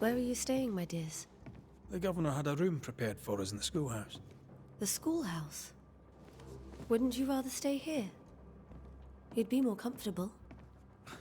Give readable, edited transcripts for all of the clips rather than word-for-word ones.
Where are you staying, my dears? The governor had a room prepared for us in the schoolhouse. The schoolhouse? Wouldn't you rather stay here? You'd be more comfortable.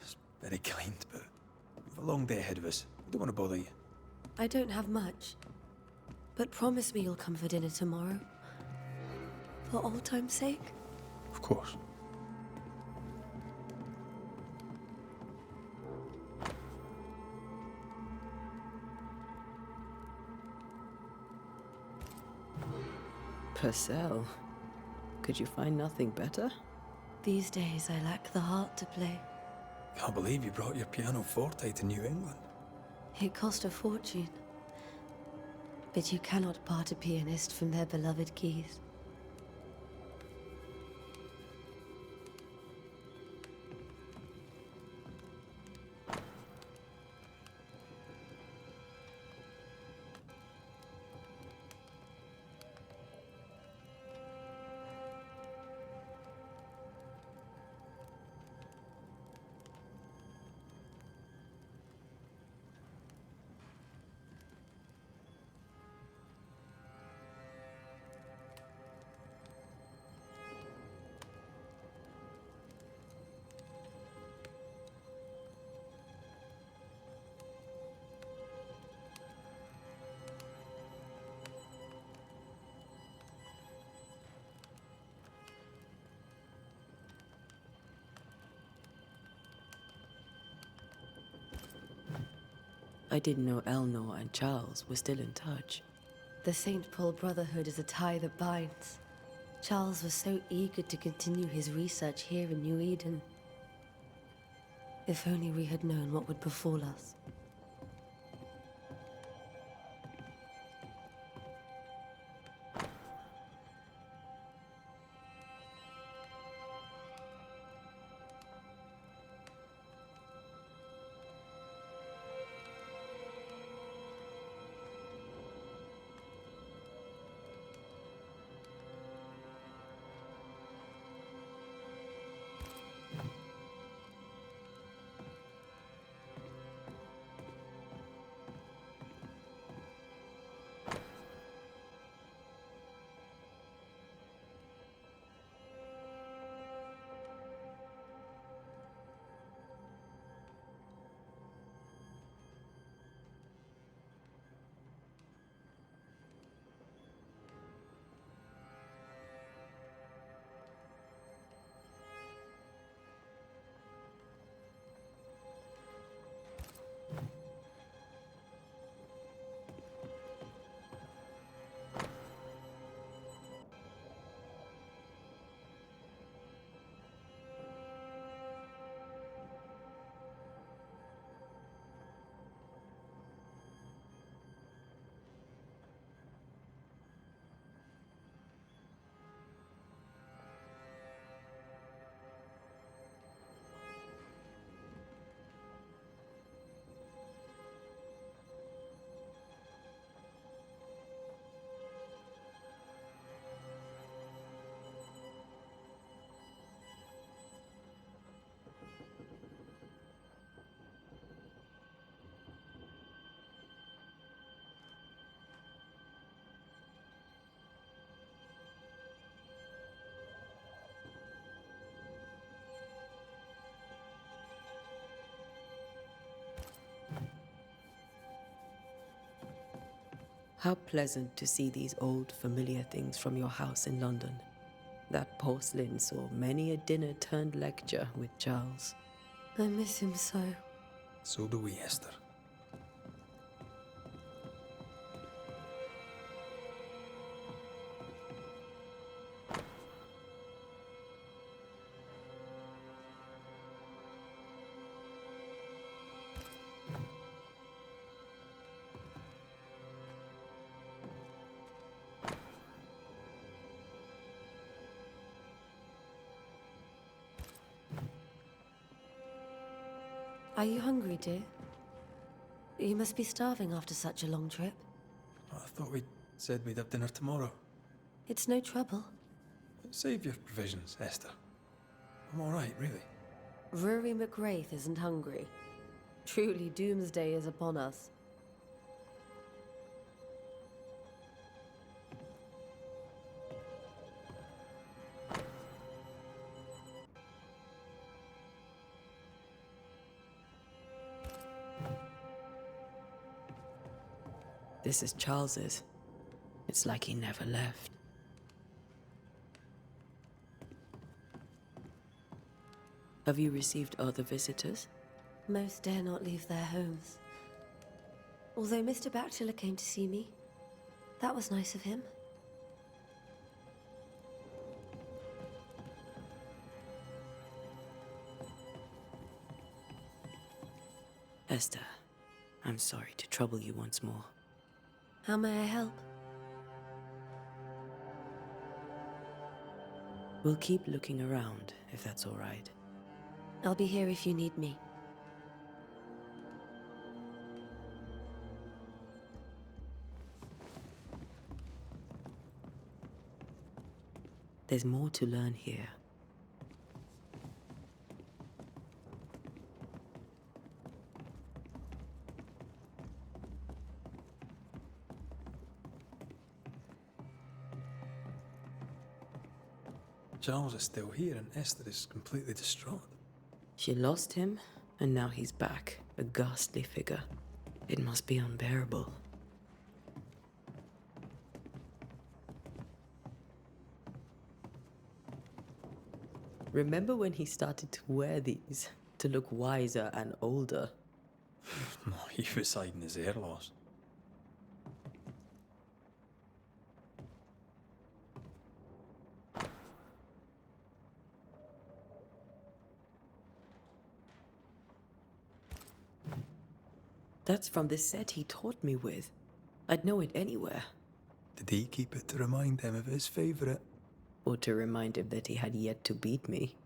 It's very kind, but we've a long day ahead of us. I don't want to bother you. I don't have much. But promise me you'll come for dinner tomorrow. For old time's sake. Of course. Purcell, could you find nothing better? These days I lack the heart to play. Can't believe you brought your pianoforte to New England. It cost a fortune. But you cannot part a pianist from their beloved keys. I didn't know Eleanor and Charles were still in touch. The St. Paul Brotherhood is a tie that binds. Charles was so eager to continue his research here in New Eden. If only we had known what would befall us. How pleasant to see these old familiar things from your house in London. That porcelain saw many a dinner-turned-lecture with Charles. I miss him so. So do we, Esther. Are you hungry, dear? You must be starving after such a long trip. I thought we said we'd have dinner tomorrow. It's no trouble. Save your provisions, Esther. I'm all right, really. Rory McGrath isn't hungry. Truly, doomsday is upon us. This is Charles's. It's like he never left. Have you received other visitors? Most dare not leave their homes. Although Mr. Bachelor came to see me. That was nice of him. Esther, I'm sorry to trouble you once more. How may I help? We'll keep looking around, if that's all right. I'll be here if you need me. There's more to learn here. Charles is still here and Esther is completely distraught. She lost him, and now he's back, a ghastly figure. It must be unbearable. Remember when he started to wear these, to look wiser and older? No, he was hiding his hair loss. That's from the set he taught me with. I'd know it anywhere. Did he keep it to remind him of his favourite? Or to remind him that he had yet to beat me.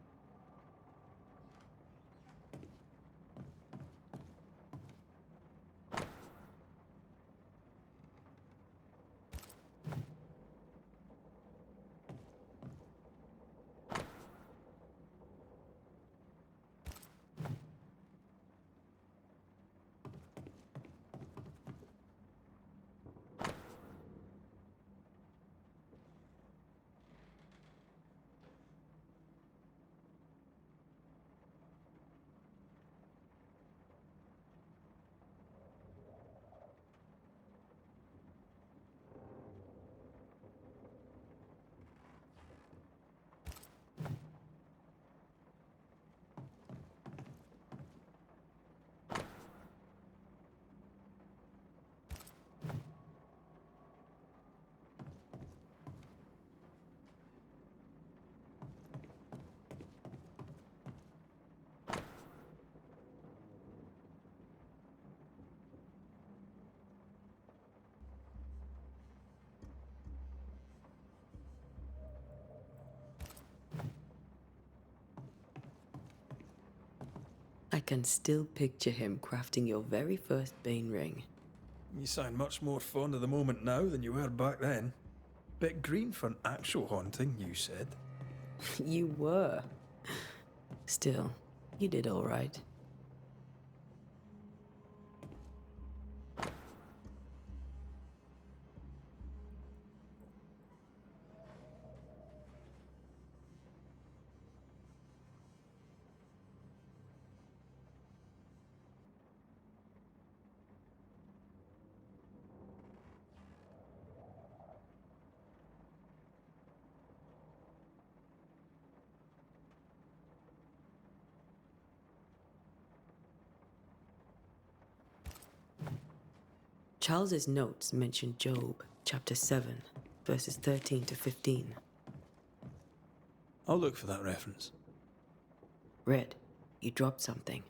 I can still picture him crafting your very first Bane ring. You sound much more fond of the moment now than you were back then. Bit green for an actual haunting, you said. You were. Still, you did all right. Charles's notes mention Job, chapter 7, verses 13 to 15. I'll look for that reference. Red, you dropped something.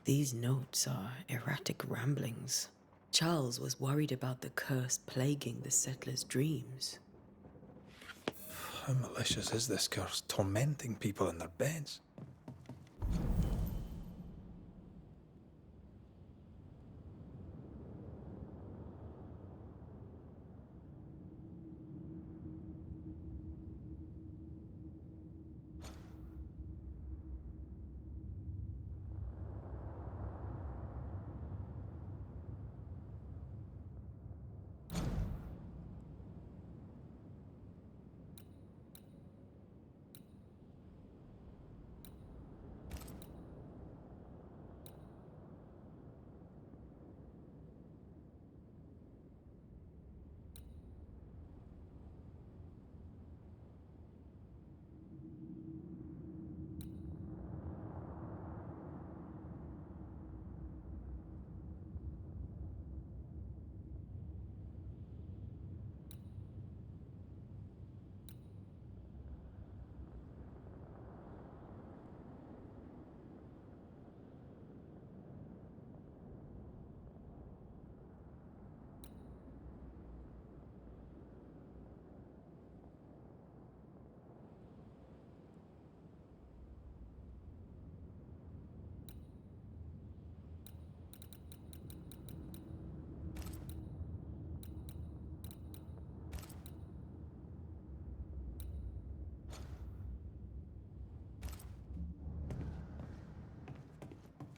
These notes are erratic ramblings. Charles was worried about the curse plaguing the settlers' dreams. How malicious is this curse, tormenting people in their beds?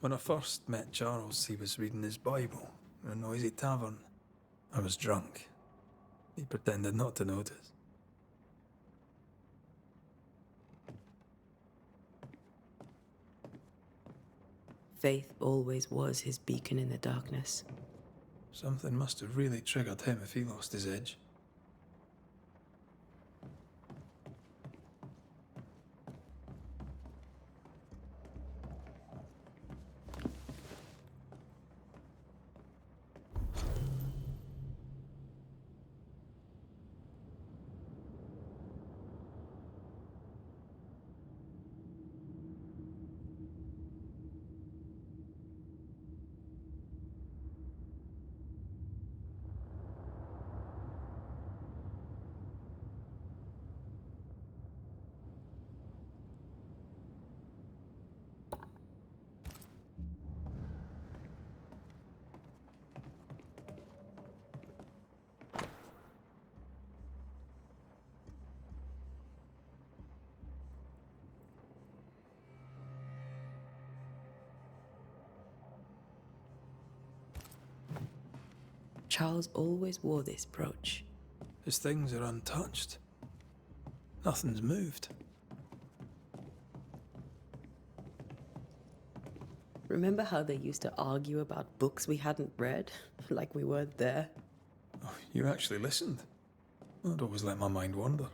When I first met Charles, he was reading his Bible in a noisy tavern. I was drunk. He pretended not to notice. Faith always was his beacon in the darkness. Something must have really triggered him if he lost his edge. Charles always wore this brooch. His things are untouched. Nothing's moved. Remember how they used to argue about books we hadn't read? Like we weren't there? Oh, you actually listened. I'd always let my mind wander.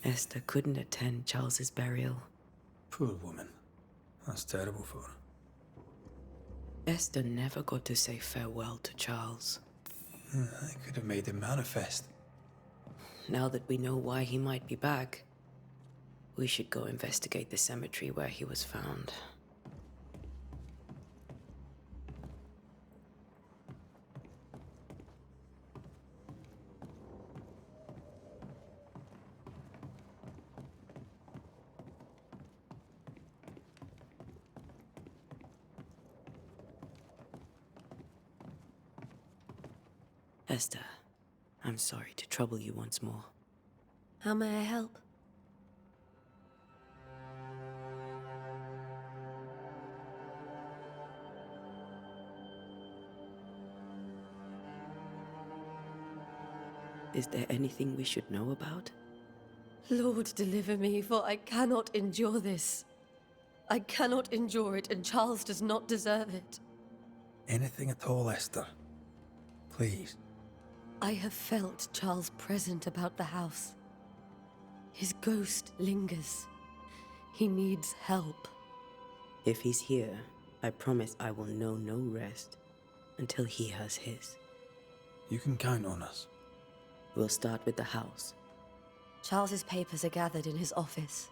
Esther couldn't attend Charles's burial. Poor woman. That's terrible for her. Esther never got to say farewell to Charles. I could have made him manifest. Now that we know why he might be back, we should go investigate the cemetery where he was found. Esther, I'm sorry to trouble you once more. How may I help? Is there anything we should know about? Lord, deliver me, for I cannot endure this. I cannot endure it, and Charles does not deserve it. Anything at all, Esther. Please. I have felt Charles present about the house. His ghost lingers. He needs help. If he's here, I promise I will know no rest until he has his. You can count on us. We'll start with the house. Charles's papers are gathered in his office.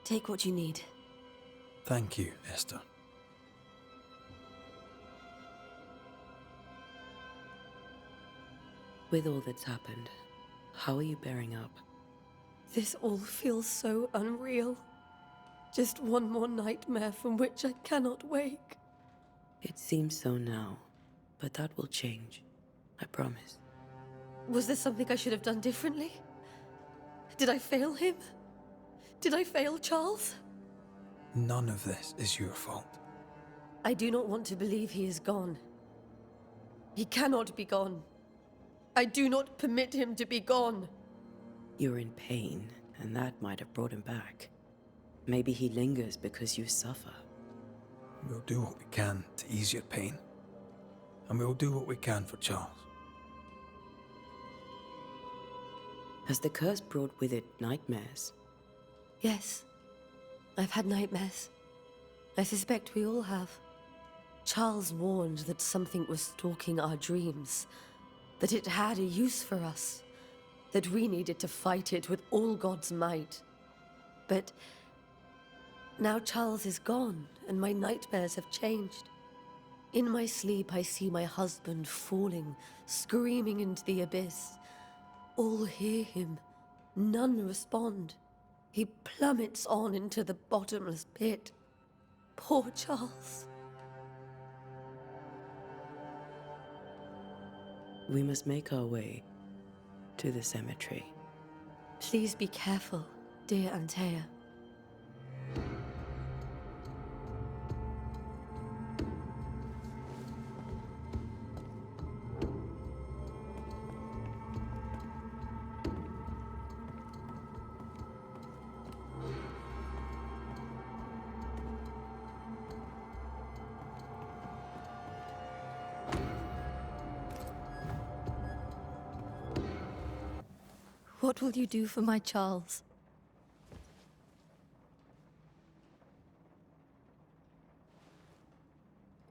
Take what you need. Thank you, Esther. With all that's happened, how are you bearing up? This all feels so unreal. Just one more nightmare from which I cannot wake. It seems so now, but that will change. I promise. Was there something I should have done differently? Did I fail him? Did I fail Charles? None of this is your fault. I do not want to believe he is gone. He cannot be gone. I do not permit him to be gone. You're in pain, and that might have brought him back. Maybe he lingers because you suffer. We'll do what we can to ease your pain. And we'll do what we can for Charles. Has the curse brought with it nightmares? Yes. I've had nightmares. I suspect we all have. Charles warned that something was stalking our dreams. That it had a use for us. That we needed to fight it with all God's might. But now Charles is gone, and my nightmares have changed. In my sleep, I see my husband falling, screaming into the abyss. All hear him. None respond. He plummets on into the bottomless pit. Poor Charles. We must make our way to the cemetery. Please be careful, dear Antea. What will you do for my Charles?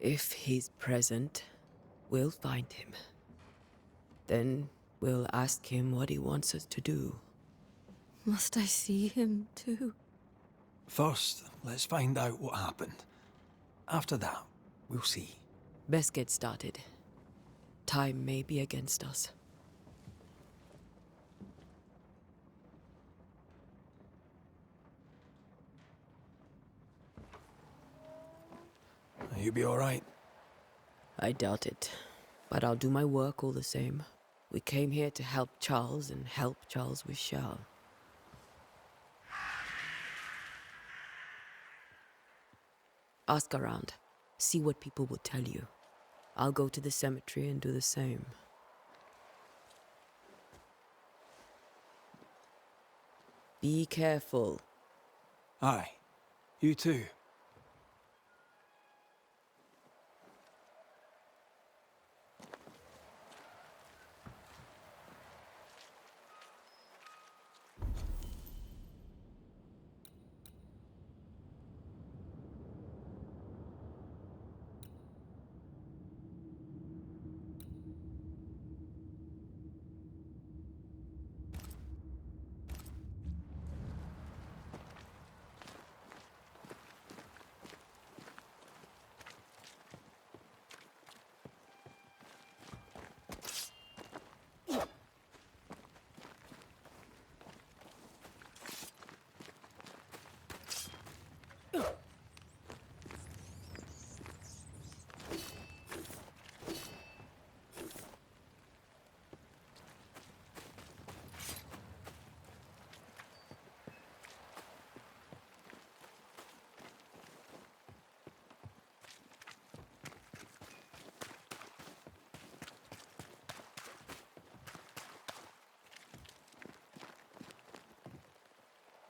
If he's present, we'll find him. Then we'll ask him what he wants us to do. Must I see him too? First, let's find out what happened. After that, we'll see. Best get started. Time may be against us. You be all right? I doubt it, but I'll do my work all the same. We came here to help Charles, and help Charles we shall. Ask around. See what people will tell you. I'll go to the cemetery and do the same. Be careful. Aye. You too.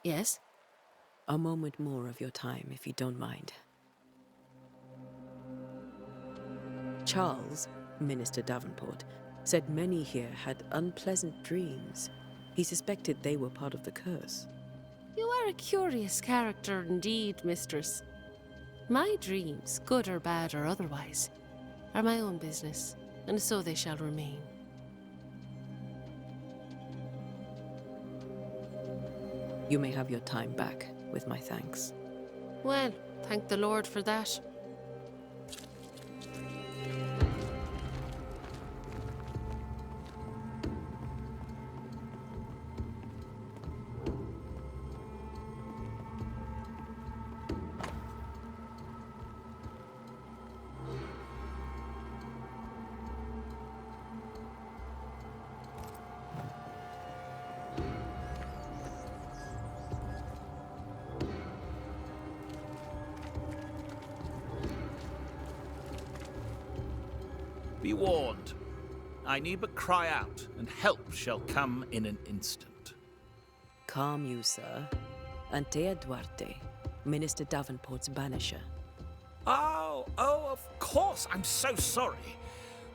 Yes? A moment more of your time, if you don't mind. Charles, Minister Davenport, said many here had unpleasant dreams. He suspected they were part of the curse. You are a curious character indeed, mistress. My dreams, good or bad or otherwise, are my own business, and so they shall remain. You may have your time back, with my thanks. Well, thank the Lord for that. Be warned. I need but cry out, and help shall come in an instant. Calm you, sir. Antea Duarte, Minister Davenport's banisher. Oh, of course. I'm so sorry.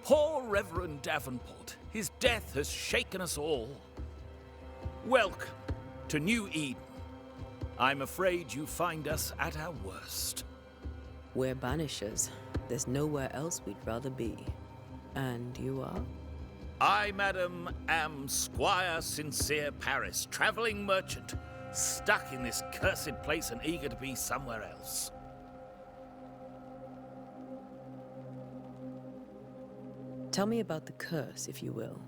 Poor Reverend Davenport. His death has shaken us all. Welcome to New Eden. I'm afraid you find us at our worst. We're banishers. There's nowhere else we'd rather be. And you are? I, madam, am Squire Sincere Paris, travelling merchant, stuck in this cursed place and eager to be somewhere else. Tell me about the curse, if you will.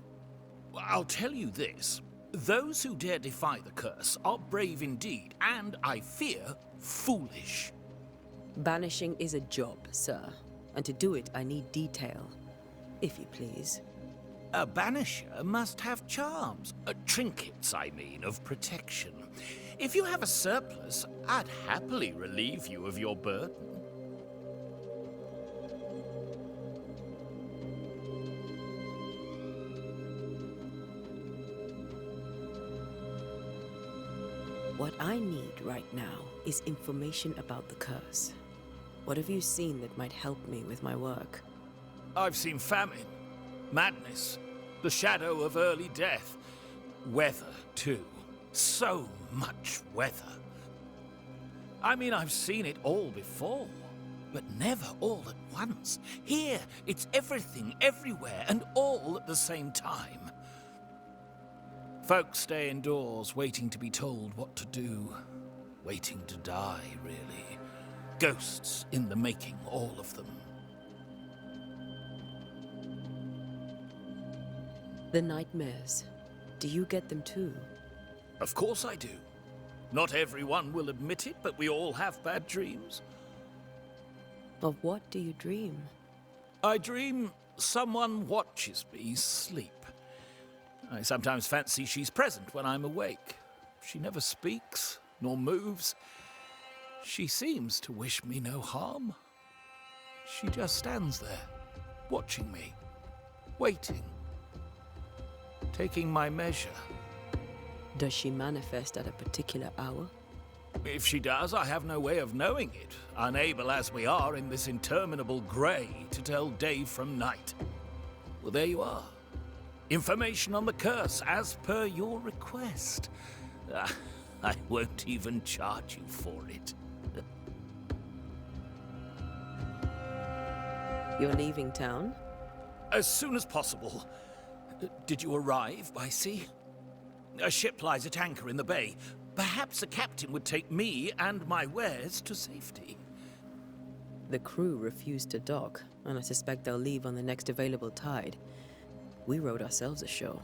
I'll tell you this. Those who dare defy the curse are brave indeed, and, I fear, foolish. Banishing is a job, sir. And to do it, I need detail. If you please. A banisher must have charms. Trinkets, I mean, of protection. If you have a surplus, I'd happily relieve you of your burden. What I need right now is information about the curse. What have you seen that might help me with my work? I've seen famine, madness, the shadow of early death. Weather, too. So much weather. I mean, I've seen it all before, but never all at once. Here, it's everything, everywhere, and all at the same time. Folks stay indoors, waiting to be told what to do. Waiting to die, really. Ghosts in the making, all of them. The nightmares. Do you get them too? Of course I do. Not everyone will admit it, but we all have bad dreams. Of what do you dream? I dream someone watches me sleep. I sometimes fancy she's present when I'm awake. She never speaks, nor moves. She seems to wish me no harm. She just stands there, watching me, waiting, taking my measure. Does she manifest at a particular hour? If she does, I have no way of knowing it, unable as we are in this interminable grey to tell day from night. Well, there you are. Information on the curse, as per your request. I won't even charge you for it. You're leaving town? As soon as possible. Did you arrive by sea? A ship lies at anchor in the bay. Perhaps the captain would take me and my wares to safety. The crew refused to dock, and I suspect they'll leave on the next available tide. We rowed ourselves ashore.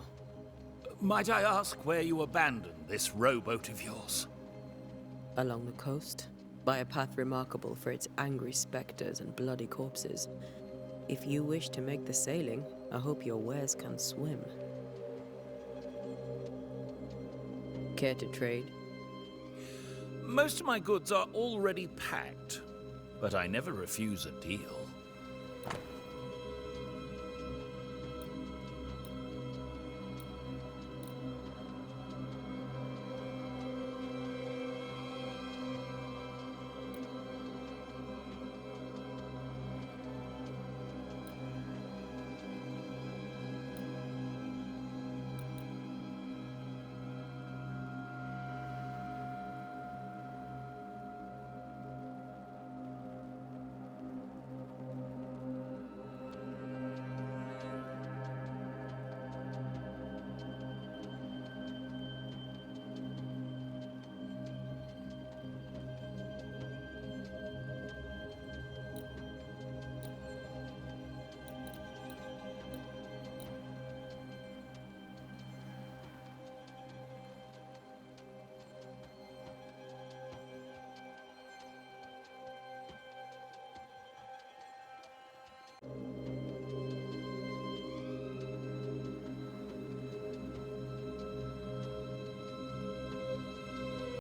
Might I ask where you abandoned this rowboat of yours? Along the coast, by a path remarkable for its angry specters and bloody corpses. If you wish to make the sailing, I hope your wares can swim. Care to trade? Most of my goods are already packed, but I never refuse a deal.